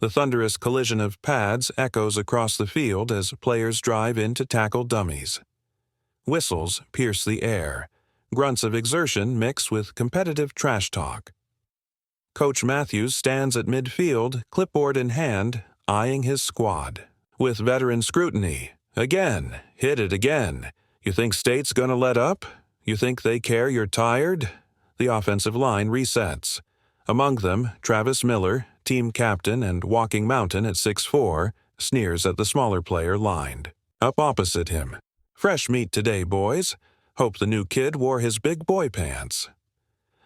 The thunderous collision of pads echoes across the field as players drive in to tackle dummies. Whistles pierce the air. Grunts of exertion mix with competitive trash talk. Coach Matthews stands at midfield, clipboard in hand, eyeing his squad. With veteran scrutiny. Again, hit it again. You think State's gonna let up? You think they care you're tired? The offensive line resets. Among them, Travis Miller, team captain and walking mountain at 6'4", sneers at the smaller player lined up opposite him. Fresh meat today, boys. Hope the new kid wore his big boy pants.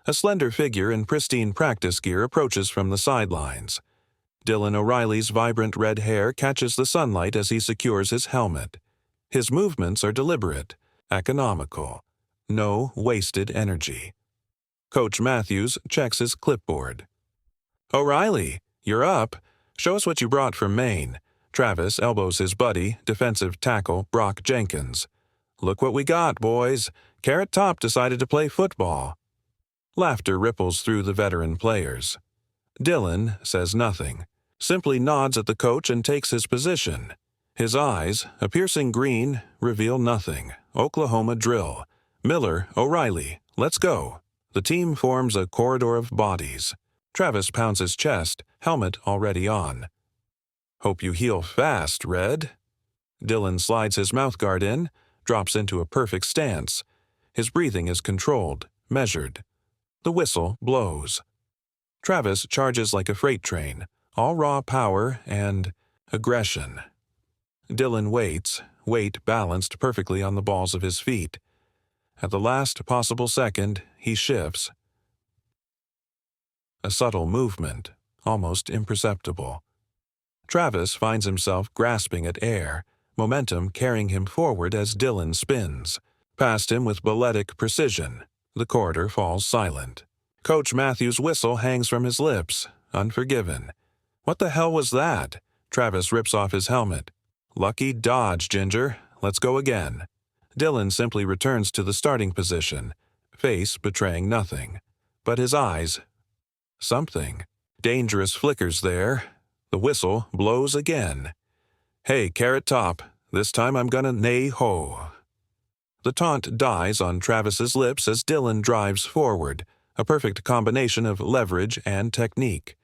A slender figure in pristine practice gear approaches from the sidelines. Dylan O'Reilly's vibrant red hair catches the sunlight as he secures his helmet. His movements are deliberate, economical. No wasted energy. Coach Matthews checks his clipboard. "O'Reilly, you're up. Show us what you brought from Maine." Travis elbows his buddy, defensive tackle Brock Jenkins. "Look what we got, boys. Carrot Top decided to play football." Laughter ripples through the veteran players. Dylan says nothing, simply nods at the coach and takes his position. His eyes, a piercing green, reveal nothing. Oklahoma drill. Miller, O'Reilly, let's go. The team forms a corridor of bodies. Travis pounds his chest, helmet already on. "Hope you heal fast, Red." Dylan slides his mouthguard in, drops into a perfect stance. His breathing is controlled, measured. The whistle blows. Travis charges like a freight train, all raw power and aggression. Dylan waits, weight balanced perfectly on the balls of his feet. At the last possible second, he shifts. A subtle movement, almost imperceptible. Travis finds himself grasping at air, momentum carrying him forward as Dylan spins. Past him with balletic precision, the corridor falls silent. Coach Matthews' whistle hangs from his lips, unforgiven. "What the hell was that?" Travis rips off his helmet. "Lucky dodge, Ginger. Let's go again." Dylan simply returns to the starting position, face betraying nothing. But his eyes, something. Dangerous flickers there. The whistle blows again. "Hey, Carrot Top, this time I'm gonna nay-ho." The taunt dies on Travis's lips as Dylan drives forward, a perfect combination of leverage and technique.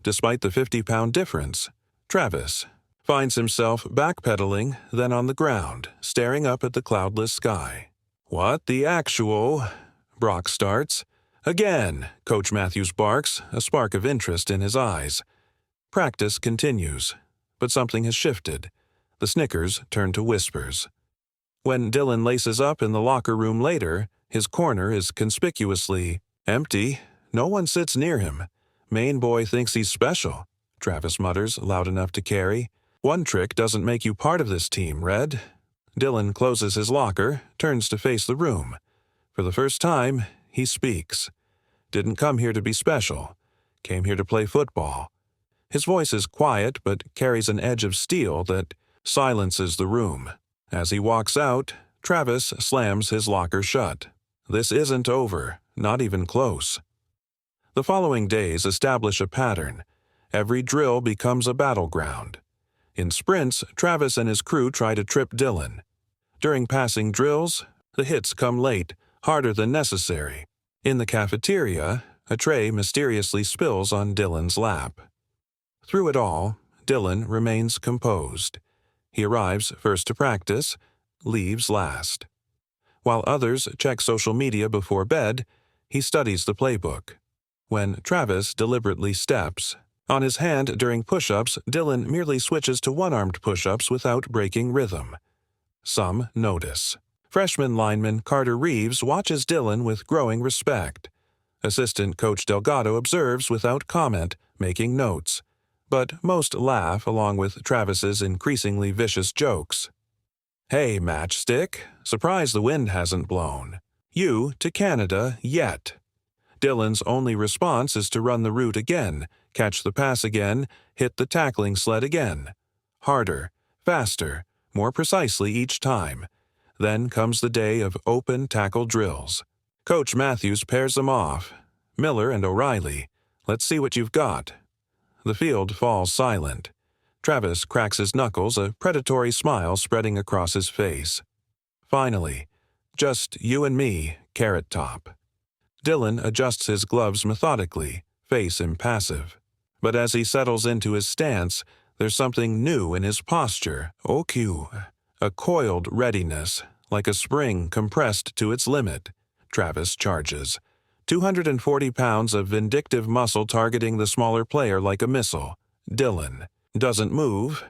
Despite the 50-pound difference, Travis finds himself backpedaling, then on the ground, staring up at the cloudless sky. "What the actual?" Brock starts. "Again," Coach Matthews barks, a spark of interest in his eyes. Practice continues, but something has shifted. The snickers turn to whispers. When Dylan laces up in the locker room later, his corner is conspicuously empty. No one sits near him. "Maine boy thinks he's special," Travis mutters, loud enough to carry. "One trick doesn't make you part of this team, Red." Dylan closes his locker, turns to face the room. For the first time, he speaks. "Didn't come here to be special. Came here to play football." His voice is quiet but carries an edge of steel that silences the room. As he walks out, Travis slams his locker shut. This isn't over, not even close. The following days establish a pattern. Every drill becomes a battleground. In sprints, Travis and his crew try to trip Dylan. During passing drills, the hits come late, harder than necessary. In the cafeteria, a tray mysteriously spills on Dylan's lap. Through it all, Dylan remains composed. He arrives first to practice, leaves last. While others check social media before bed, he studies the playbook. When Travis deliberately steps, on his hand during push-ups, Dylan merely switches to one-armed push-ups without breaking rhythm. Some notice. Freshman lineman Carter Reeves watches Dylan with growing respect. Assistant coach Delgado observes without comment, making notes. But most laugh along with Travis's increasingly vicious jokes. "Hey, Matchstick, surprised the wind hasn't blown. You to Canada yet." Dylan's only response is to run the route again, catch the pass again, hit the tackling sled again. Harder, faster, more precisely each time. Then comes the day of open tackle drills. Coach Matthews pairs them off. "Miller and O'Reilly, let's see what you've got." The field falls silent. Travis cracks his knuckles, a predatory smile spreading across his face. Finally, just you and me, Carrot Top. Dylan adjusts his gloves methodically, face impassive. But as he settles into his stance, there's something new in his posture. OQ. A coiled readiness, like a spring compressed to its limit. Travis charges. 240 pounds of vindictive muscle targeting the smaller player like a missile. Dylan doesn't move.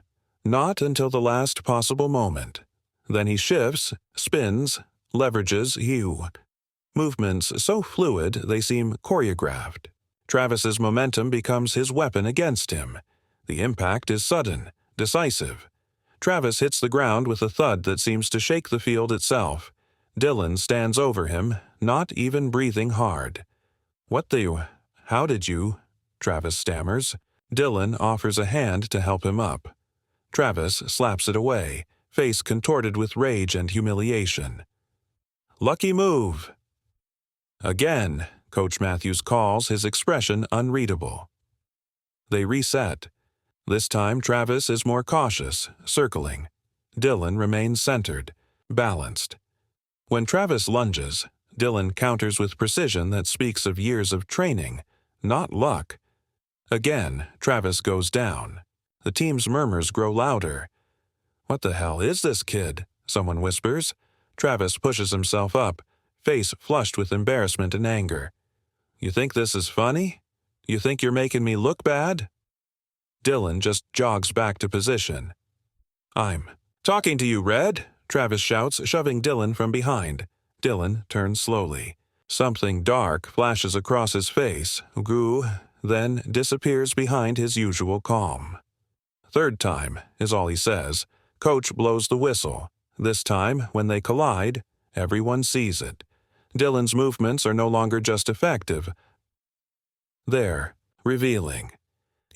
Not until the last possible moment. Then he shifts, spins, leverages Hugh. Movements so fluid they seem choreographed. Travis's momentum becomes his weapon against him. The impact is sudden, decisive. Travis hits the ground with a thud that seems to shake the field itself. Dylan stands over him, not even breathing hard. How did you? Travis stammers. Dylan offers a hand to help him up. Travis slaps it away, face contorted with rage and humiliation. Lucky move! Again, Coach Matthews calls, his expression unreadable. They reset. This time Travis is more cautious, circling. Dylan remains centered, balanced. When Travis lunges, Dylan counters with precision that speaks of years of training, not luck. Again, Travis goes down. The team's murmurs grow louder. What the hell is this kid? Someone whispers. Travis pushes himself up, face flushed with embarrassment and anger. You think this is funny? You think you're making me look bad? Dylan just jogs back to position. I'm talking to you, Red, Travis shouts, shoving Dylan from behind. Dylan turns slowly. Something dark flashes across his face, then disappears behind his usual calm. Third time, is all he says. Coach blows the whistle. This time, when they collide, everyone sees it. Dylan's movements are no longer just effective. They're revealing.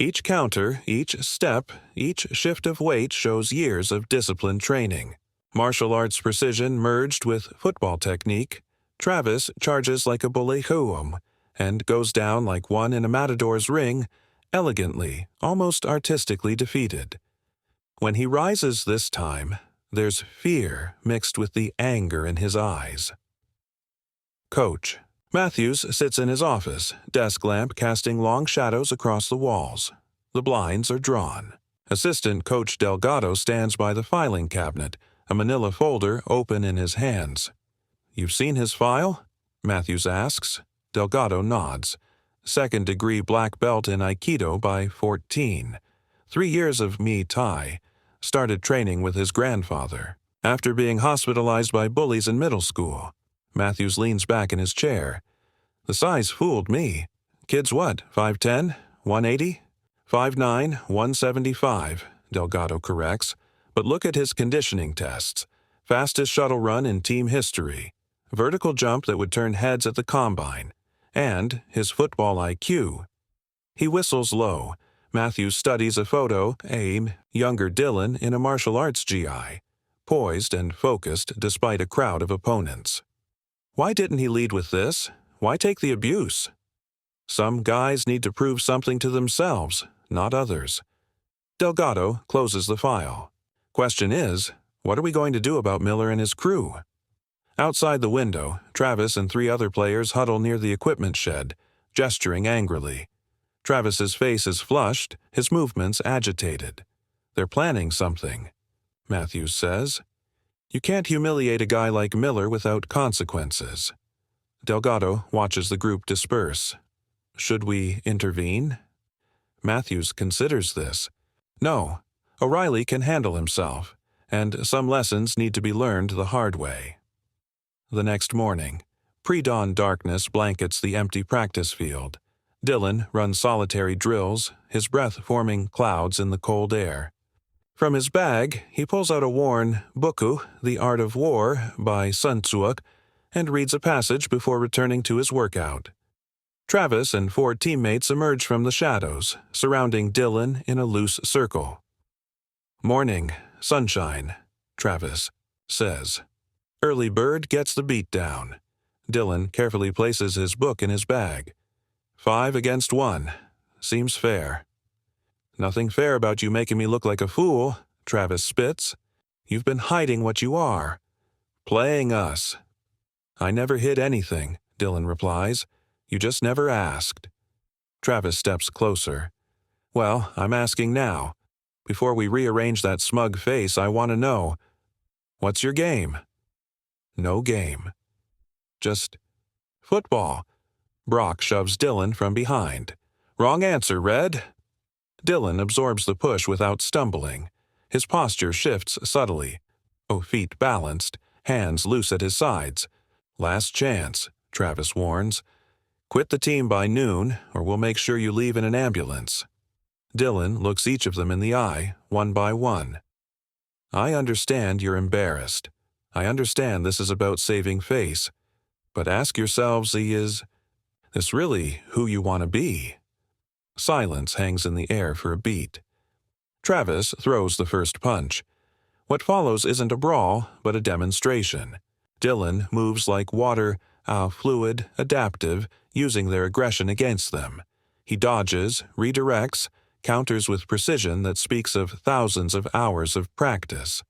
Each counter, each step, each shift of weight shows years of disciplined training. Martial arts precision merged with football technique. Travis charges like a bully and goes down like one in a matador's ring, elegantly, almost artistically defeated. When he rises this time, there's fear mixed with the anger in his eyes. Coach. Matthews sits in his office, desk lamp casting long shadows across the walls. The blinds are drawn. Assistant Coach Delgado stands by the filing cabinet, a manila folder open in his hands. You've seen his file? Matthews asks. Delgado nods. Second-degree black belt in Aikido by 14. 3 years of Muay Thai. Started training with his grandfather. After being hospitalized by bullies in middle school. Matthews leans back in his chair. The size fooled me. Kid's what, 5'10", 180? 5'9", 175, Delgado corrects. But look at his conditioning tests. Fastest shuttle run in team history. Vertical jump that would turn heads at the combine. And his football IQ. He whistles low. Matthews studies a photo, younger Dylan in a martial arts GI. Poised and focused despite a crowd of opponents. Why didn't he lead with this? Why take the abuse? Some guys need to prove something to themselves, not others. Delgado closes the file. Question is, what are we going to do about Miller and his crew? Outside the window, Travis and 3 other players huddle near the equipment shed, gesturing angrily. Travis's face is flushed, his movements agitated. They're planning something, Matthews says. You can't humiliate a guy like Miller without consequences. Delgado watches the group disperse. Should we intervene? Matthews considers this. No, O'Reilly can handle himself, and some lessons need to be learned the hard way. The next morning, pre-dawn darkness blankets the empty practice field. Dylan runs solitary drills, his breath forming clouds in the cold air. From his bag, he pulls out a worn Boku, The Art of War, by Sun Tzu, and reads a passage before returning to his workout. Travis and 4 teammates emerge from the shadows, surrounding Dylan in a loose circle. Morning, sunshine, Travis says. Early bird gets the beat down. Dylan carefully places his book in his bag. 5 against 1. Seems fair. Nothing fair about you making me look like a fool, Travis spits. You've been hiding what you are. Playing us. I never hid anything, Dylan replies. You just never asked. Travis steps closer. Well, I'm asking now. Before we rearrange that smug face, I want to know. What's your game? No game. Just football. Brock shoves Dylan from behind. Wrong answer, Red. Dylan absorbs the push without stumbling. His posture shifts subtly. Feet balanced, hands loose at his sides. Last chance, Travis warns. Quit the team by noon, or we'll make sure you leave in an ambulance. Dylan looks each of them in the eye, one by one. I understand you're embarrassed. I understand this is about saving face. But ask yourselves, is this really who you want to be? Silence hangs in the air for a beat. Travis throws the first punch. What follows isn't a brawl, but a demonstration. Dylan moves like water, fluid, adaptive, using their aggression against them. He dodges, redirects, counters with precision that speaks of thousands of hours of practice.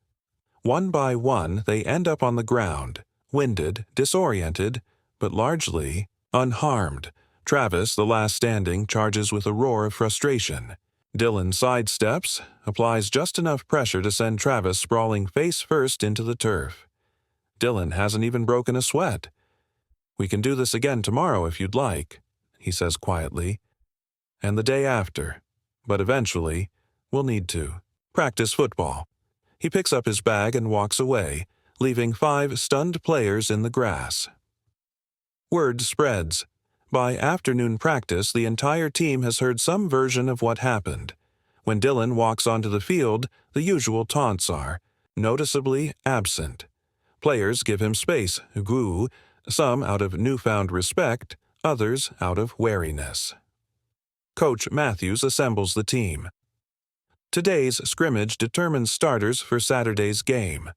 One by one, they end up on the ground, winded, disoriented, but largely unharmed. Travis, the last standing, charges with a roar of frustration. Dylan sidesteps, applies just enough pressure to send Travis sprawling face first into the turf. Dylan hasn't even broken a sweat. We can do this again tomorrow if you'd like, he says quietly. And the day after. But eventually, we'll need to practice football. He picks up his bag and walks away, leaving 5 stunned players in the grass. Word spreads. By afternoon practice, the entire team has heard some version of what happened. When Dylan walks onto the field, the usual taunts are noticeably absent. Players give him space, some out of newfound respect, others out of wariness. Coach Matthews assembles the team. Today's scrimmage determines starters for Saturday's game.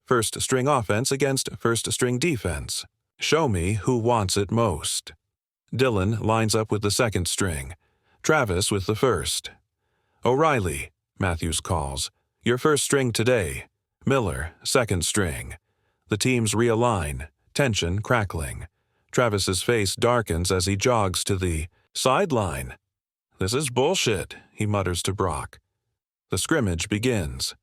First-string offense against first-string defense. Show me who wants it most. Dylan lines up with the second string. Travis with the first. O'Reilly, Matthews calls. Your first string today. Miller, second string. The teams realign, tension crackling. Travis's face darkens as he jogs to the sideline. This is bullshit, he mutters to Brock. The scrimmage begins.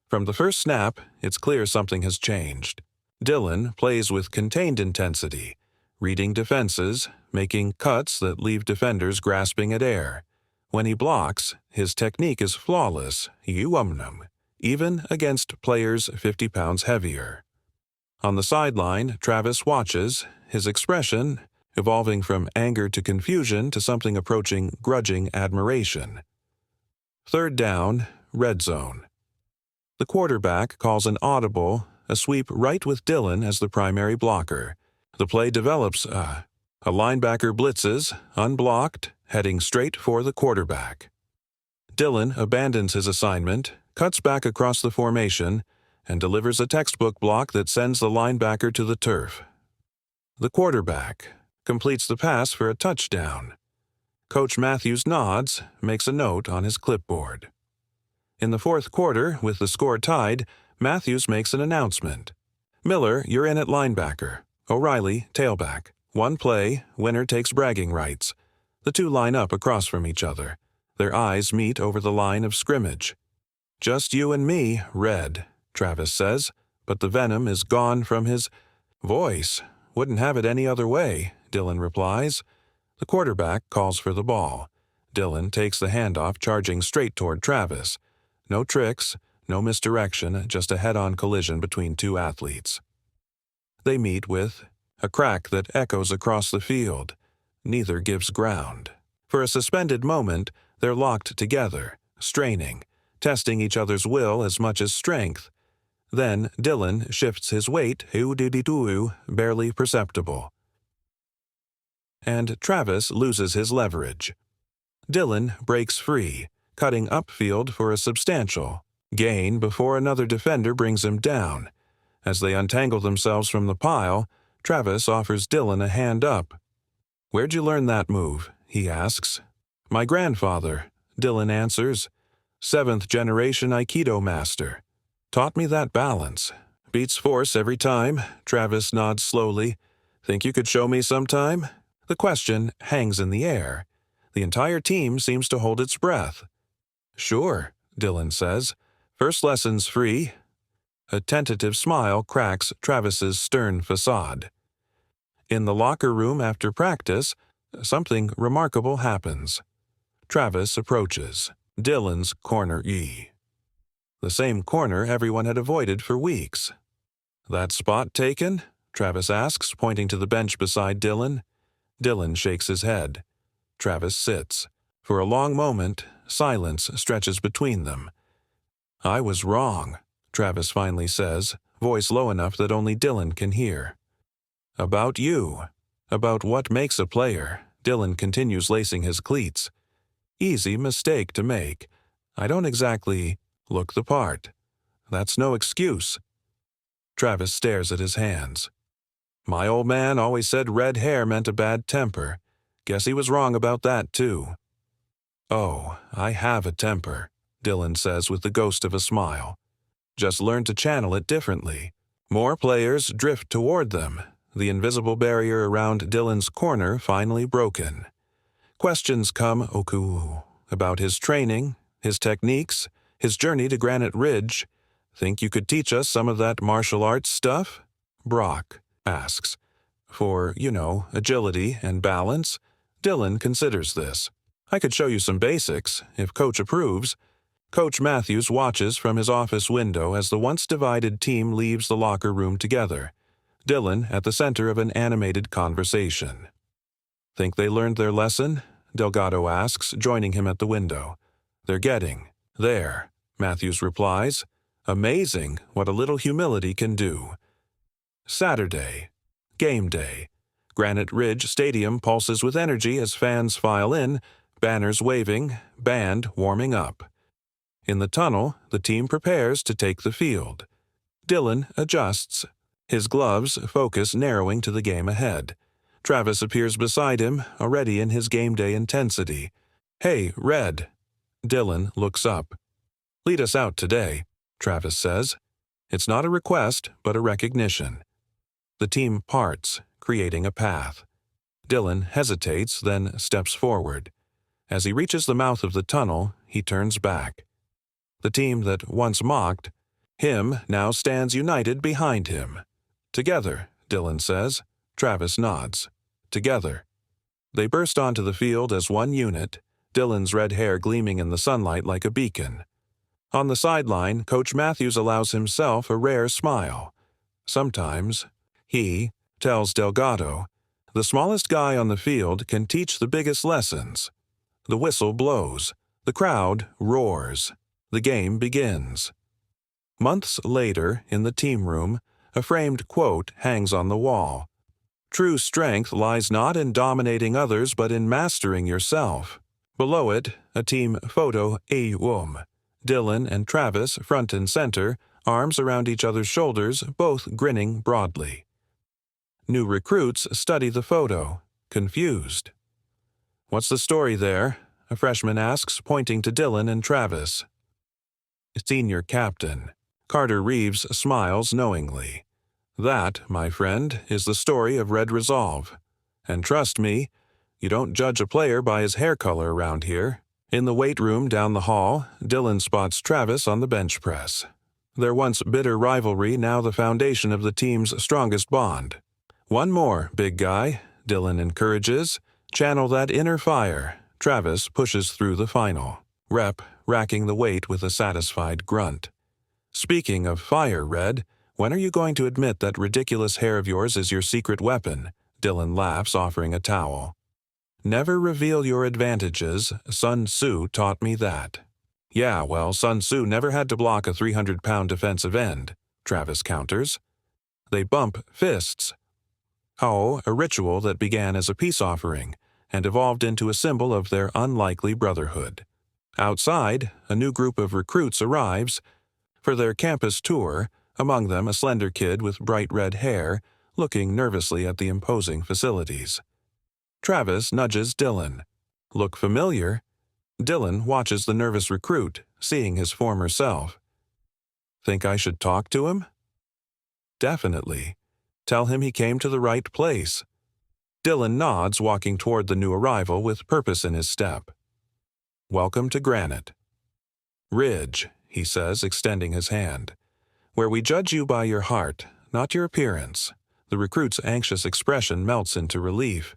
From the first snap, it's clear something has changed. Dylan plays with contained intensity, reading defenses, making cuts that leave defenders grasping at air. When he blocks, his technique is flawless, even against players 50 pounds heavier. On the sideline, Travis watches, his expression evolving from anger to confusion to something approaching grudging admiration. Third down, red zone. The quarterback calls an audible, a sweep right with Dylan as the primary blocker. The play develops, a linebacker blitzes, unblocked, heading straight for the quarterback. Dylan abandons his assignment, cuts back across the formation, and delivers a textbook block that sends the linebacker to the turf. The quarterback completes the pass for a touchdown. Coach Matthews nods, makes a note on his clipboard. In the fourth quarter, with the score tied, Matthews makes an announcement. Miller, you're in at linebacker. O'Reilly, tailback. One play, winner takes bragging rights. The two line up across from each other. Their eyes meet over the line of scrimmage. Just you and me, Red, Travis says, but the venom is gone from his voice. Wouldn't have it any other way, Dylan replies. The quarterback calls for the ball. Dylan takes the handoff, charging straight toward Travis. No tricks, no misdirection, just a head-on collision between two athletes. They meet with a crack that echoes across the field. Neither gives ground. For a suspended moment, they're locked together, straining, testing each other's will as much as strength. Then Dylan shifts his weight, barely perceptible. And Travis loses his leverage. Dylan breaks free, cutting upfield for a substantial gain before another defender brings him down. As they untangle themselves from the pile, Travis offers Dylan a hand up. Where'd you learn that move? He asks. My grandfather, Dylan answers. 7th-generation Aikido master. Taught me that balance. Beats force every time. Travis nods slowly. Think you could show me sometime? The question hangs in the air. The entire team seems to hold its breath. Sure, Dylan says. First lesson's free. A tentative smile cracks Travis's stern facade. In the locker room after practice, something remarkable happens. Travis approaches Dylan's corner E. The same corner everyone had avoided for weeks. That spot taken? Travis asks, pointing to the bench beside Dylan. Dylan shakes his head. Travis sits. For a long moment, silence stretches between them. I was wrong, Travis finally says, voice low enough that only Dylan can hear. About you. About what makes a player. Dylan continues lacing his cleats. Easy mistake to make. I don't exactly look the part. That's no excuse. Travis stares at his hands. My old man always said red hair meant a bad temper. Guess he was wrong about that, too. Oh, I have a temper, Dylan says with the ghost of a smile. Just learn to channel it differently. More players drift toward them, the invisible barrier around Dylan's corner finally broken. Questions come, Oku, about his training, his techniques, his journey to Granite Ridge. Think you could teach us some of that martial arts stuff? Brock asks. For, agility and balance, Dylan considers this. I could show you some basics, if Coach approves. Coach Matthews watches from his office window as the once-divided team leaves the locker room together, Dylan at the center of an animated conversation. Think they learned their lesson? Delgado asks, joining him at the window. They're getting there, Matthews replies. Amazing what a little humility can do. Saturday. Game day. Granite Ridge Stadium pulses with energy as fans file in, banners waving, band warming up. In the tunnel, the team prepares to take the field. Dylan adjusts, his gloves' focus narrowing to the game ahead. Travis appears beside him, already in his game day intensity. Hey, Red. Dylan looks up. Lead us out today, Travis says. It's not a request, but a recognition. The team parts, creating a path. Dylan hesitates, then steps forward. As he reaches the mouth of the tunnel, he turns back. The team that once mocked him now stands united behind him. Together, Dylan says. Travis nods. Together. They burst onto the field as one unit, Dylan's red hair gleaming in the sunlight like a beacon. On the sideline, Coach Matthews allows himself a rare smile. Sometimes, he tells Delgado, the smallest guy on the field can teach the biggest lessons. The whistle blows. The crowd roars. The game begins. Months later, in the team room, a framed quote hangs on the wall. True strength lies not in dominating others but in mastering yourself. Below it, a team photo Dylan and Travis front and center, arms around each other's shoulders, both grinning broadly. New recruits study the photo, confused. What's the story there? A freshman asks, pointing to Dylan and Travis. Senior captain. Carter Reeves smiles knowingly. That, my friend, is the story of Red Resolve. And trust me, you don't judge a player by his hair color around here. In the weight room down the hall, Dylan spots Travis on the bench press. Their once bitter rivalry now the foundation of the team's strongest bond. One more, big guy, Dylan encourages. Channel that inner fire. Travis pushes through the final. Rep, racking the weight with a satisfied grunt. Speaking of fire, Red, when are you going to admit that ridiculous hair of yours is your secret weapon? Dylan laughs, offering a towel. Never reveal your advantages. Sun Tzu taught me that. Yeah, well, Sun Tzu never had to block a 300-pound defensive end, Travis counters. They bump fists. Oh, a ritual that began as a peace offering and evolved into a symbol of their unlikely brotherhood. Outside, a new group of recruits arrives for their campus tour, among them a slender kid with bright red hair, looking nervously at the imposing facilities. Travis nudges Dylan. Look familiar? Dylan watches the nervous recruit, seeing his former self. Think I should talk to him? Definitely. Tell him he came to the right place. Dylan nods, walking toward the new arrival with purpose in his step. Welcome to Granite. Ridge, he says, extending his hand. Where we judge you by your heart, not your appearance. The recruit's anxious expression melts into relief.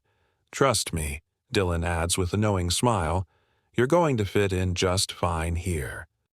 Trust me, Dylan adds with a knowing smile, you're going to fit in just fine here.